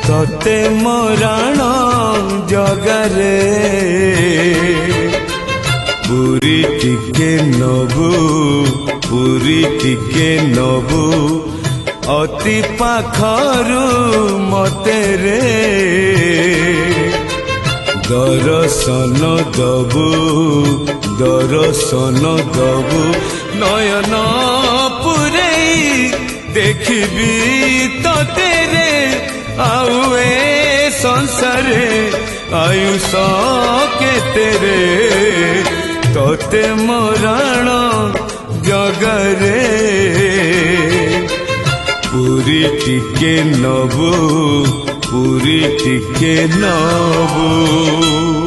तोते मरण जगारे पुरी टिके नबु पुरी टिके नबु अति पाखरु मते रे दर्शन दबु दर्शन दबु नयन पुरे देखबी तोते रे आउए संसारे आयुष केते रे तोते मरण जगरे पुरी टिके नबु पुरी टिके नबु।